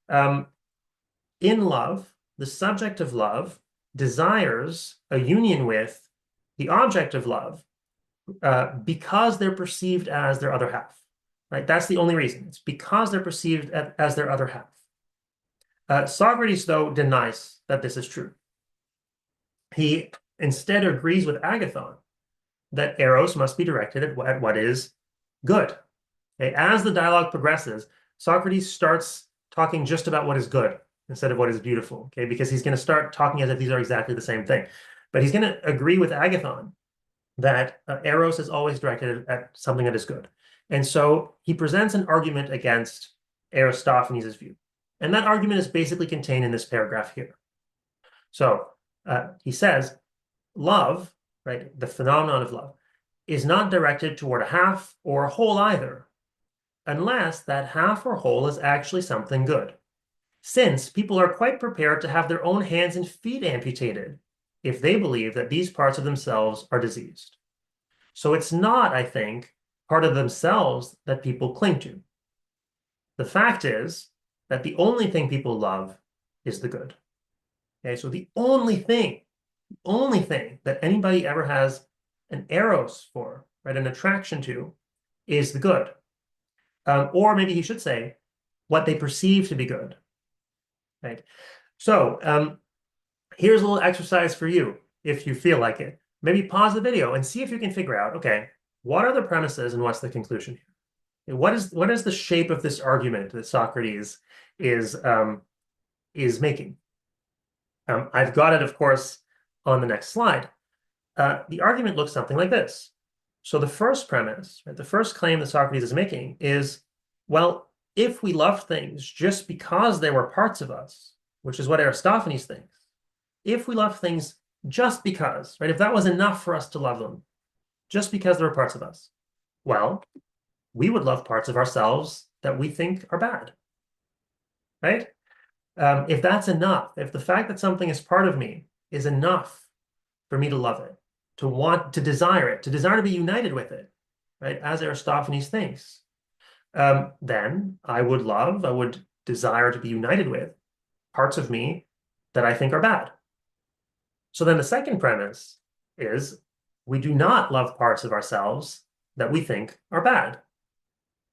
in love, the subject of love desires a union with the object of love because they're perceived as their other half. Right? That's the only reason. It's because they're perceived as their other half. Socrates, though, denies that this is true. He instead agrees with Agathon that Eros must be directed at what is good. Okay? As the dialogue progresses, Socrates starts talking just about what is good instead of what is beautiful, okay? Because he's going to start talking as if these are exactly the same thing. But he's going to agree with Agathon that Eros is always directed at something that is good. And so he presents an argument against Aristophanes' view. And that argument is basically contained in this paragraph here. So he says, love, right, the phenomenon of love, is not directed toward a half or a whole either, unless that half or whole is actually something good. Since people are quite prepared to have their own hands and feet amputated if they believe that these parts of themselves are diseased. So it's not, I think, part of themselves that people cling to. The fact is that the only thing people love is the good. Okay, so the only thing that anybody ever has an eros for, right, an attraction to, is the good. Or maybe he should say, what they perceive to be good. Right? So here's a little exercise for you, if you feel like it. Maybe pause the video and see if you can figure out, okay, what are the premises and what's the conclusion here? What is the shape of this argument that Socrates is making? I've got it, of course, on the next slide. The argument looks something like this. So the first premise, right, the first claim that Socrates is making is, well, if we love things just because they were parts of us, which is what Aristophanes thinks, if we love things just because, right, if that was enough for us to love them, just because they were parts of us, well, we would love parts of ourselves that we think are bad, right? If that's enough, if the fact that something is part of me is enough for me to love it, to want to desire it, to desire to be united with it, right, as Aristophanes thinks, then I would desire to be united with parts of me that I think are bad. So then the second premise is we do not love parts of ourselves that we think are bad,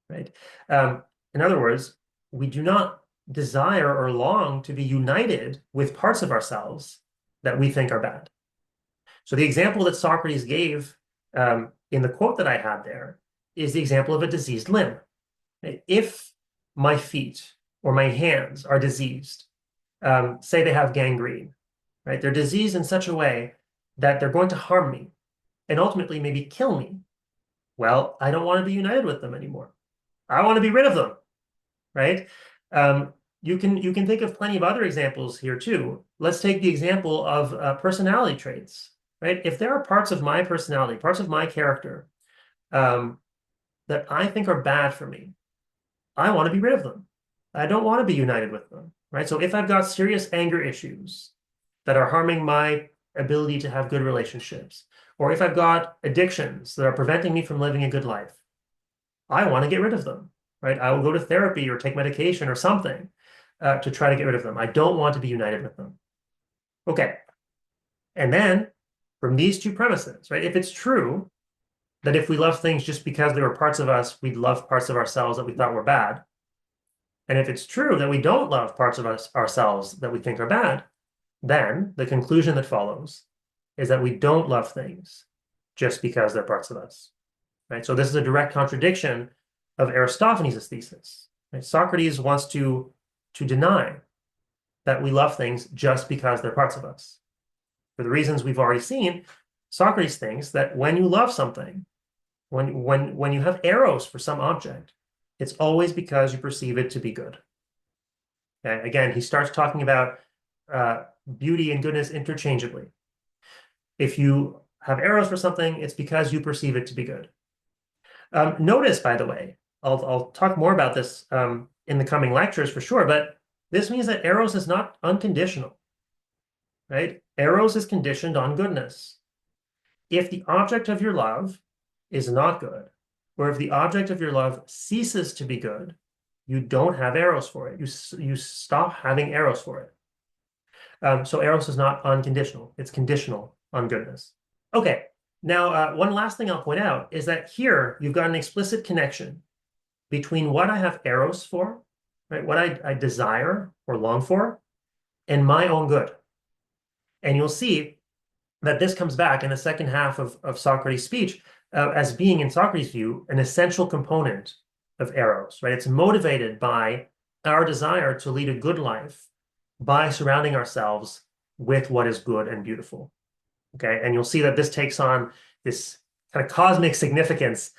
right? In other words, we do not desire or long to be united with parts of ourselves that we think are bad. So the example that Socrates gave in the quote that I had there is the example of a diseased limb. If my feet or my hands are diseased, say they have gangrene, right? They're diseased in such a way that they're going to harm me. and ultimately maybe kill me. Well, I don't want to be united with them anymore. I want to be rid of them, right? Um, you can think of plenty of other examples here too. Let's take the example of personality traits, right? If there are parts of my personality, parts of my character um, that I think are bad for me, I want to be rid of them. I don't want to be united with them, right? So if I've got serious anger issues that are harming my ability to have good relationships, or if I've got addictions that are preventing me from living a good life, I want to get rid of them, right? I will go to therapy or take medication or something to try to get rid of them. I don't want to be united with them. Okay. And then from these two premises, right? If it's true that if we love things just because they were parts of us, we'd love parts of ourselves that we thought were bad. And if it's true that we don't love parts of us ourselves that we think are bad, then the conclusion that follows is that we don't love things just because they're parts of us, right? So this is a direct contradiction of Aristophanes' thesis. Right? Socrates wants to deny that we love things just because they're parts of us. For the reasons we've already seen, Socrates thinks that when you love something, when you have eros for some object, it's always because you perceive it to be good. Okay? Again, he starts talking about beauty and goodness interchangeably. If you have eros for something, it's because you perceive it to be good. Notice, by the way, I'll talk more about this in the coming lectures for sure, but this means that eros is not unconditional, right? Eros is conditioned on goodness. If the object of your love is not good, or if the object of your love ceases to be good, you don't have eros for it. You stop having eros for it. So eros is not unconditional. It's conditional on goodness. Okay, now one last thing I'll point out is that here you've got an explicit connection between what I have eros for, right, what I desire or long for, and my own good. And you'll see that this comes back in the second half of Socrates' speech as being, in Socrates' view, an essential component of eros, right? It's motivated by our desire to lead a good life by surrounding ourselves with what is good and beautiful. Okay, and you'll see that this takes on this kind of cosmic significance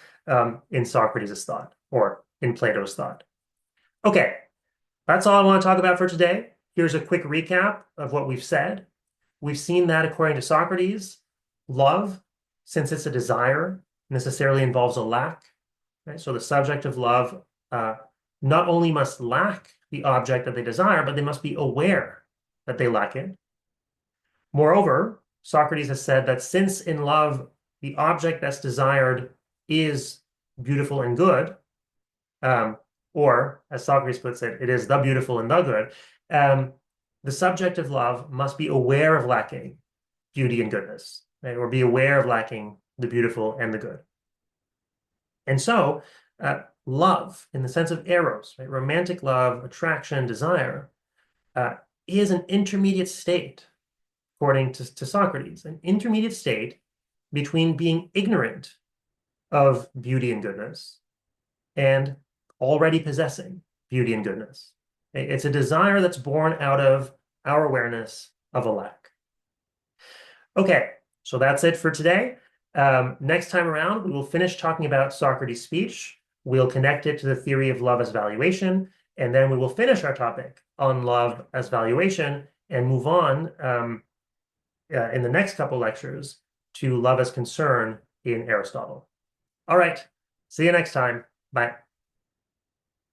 in Socrates' thought or in Plato's thought. Okay, that's all I want to talk about for today. Here's a quick recap of what we've said. We've seen that according to Socrates, love, since it's a desire, necessarily involves a lack. Right? So the subject of love not only must lack the object that they desire, but they must be aware that they lack it. Moreover, Socrates has said that since in love the object that's desired is beautiful and good, or as Socrates puts it, it is the beautiful and the good, the subject of love must be aware of lacking beauty and goodness, right? Or be aware of lacking the beautiful and the good. And so, love, in the sense of eros, right? Romantic love, attraction, desire, is an intermediate state, according to Socrates, an intermediate state between being ignorant of beauty and goodness and already possessing beauty and goodness. It's a desire that's born out of our awareness of a lack. Okay, so that's it for today. Next time around, we will finish talking about Socrates' speech. We'll connect it to the theory of love as valuation, and then we will finish our topic on love as valuation and move on in the next couple lectures to love as concern in Aristotle. All right, see you next time. Bye.